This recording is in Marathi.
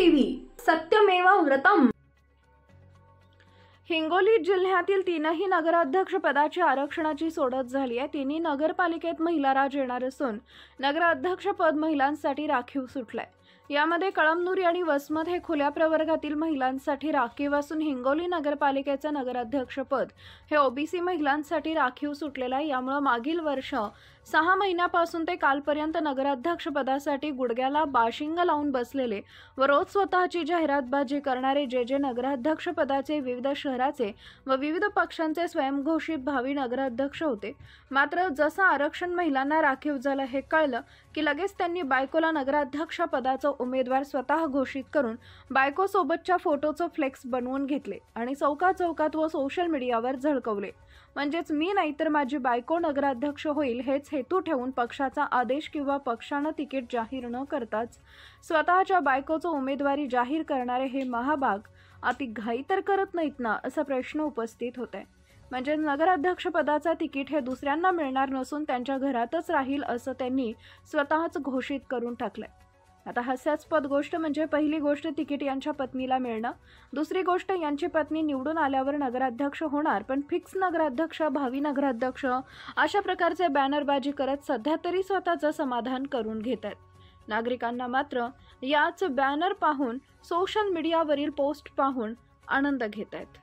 टीव्ही सत्यमेव व्रतम। हिंगोली जिल्ह्यातील तीनही नगराध्यक्ष पदाची आरक्षणाची सोडत झाली आहे। तिन्ही नगरपालिकेत महिला राज येणार असून नगराध्यक्ष पद महिलांसाठी राखीव सुटलंय। यामध्ये कळमनुरी आणि वसमत हे खुल्या प्रवर्गातील महिलांसाठी राखीव असून हिंगोली नगरपालिकेचे नगराध्यक्ष पद हे ओबीसी महिलांसाठी राखीव सुटलेलं आहे। यामुळे मागील वर्ष 6 महिन्यापासून ते कालपर्यंत नगराध्यक्ष पदासाठी गुडघ्याला बाशिंग लावून बसलेले व रोज स्वतःची जाहिरातबाजी करणारे जे नगराध्यक्ष पदाचे विविध शहराचे व विविध पक्षांचे स्वयंघोषित भावी नगराध्यक्ष होते। मात्र जसं आरक्षण महिलांना राखीव झालं हे कळलं की लगेच त्यांनी बायकोला नगराध्यक्ष पदाचा उमेदवार स्वतः घोषित करून बायको सोबतच्या फोटोचं फ्लेक्स बनवून घेतले आणि चौकात व सोशल मीडियावर झळकवले। म्हणजेच मी नाही तर माझी बायको नगराध्यक्ष होईल हेच हेतू ठेवून पक्षाचा आदेश किंवा पक्षानं तिकीट जाहीर न करताच स्वतःच्या बायकोचं उमेदवारी जाहीर करणारे हे महाभाग अति घाई तर करत नाहीत ना, असा प्रश्न उपस्थित होत आहे। म्हणजे नगराध्यक्ष पदाचा तिकीट हे दुसऱ्यांना मिळणार नसून त्यांच्या घरातच राहील असं त्यांनी स्वतःच घोषित करून टाकलंय। आता हास्यास्पद गोष्ट म्हणजे पहिली गोष्ट तिकीट यांच्या पत्नीला मिळणं, दुसरी गोष्ट यांची पत्नी निवडून आल्यावर नगराध्यक्ष होणार पण फिक्स नगराध्यक्ष, भावी नगराध्यक्ष अशा प्रकारचे बॅनरबाजी करत सध्या तरी स्वतःचं समाधान करून घेत आहेत। नागरिकांना मात्र याच बॅनर पाहून, सोशल मीडियावरील पोस्ट पाहून आनंद घेत आहेत।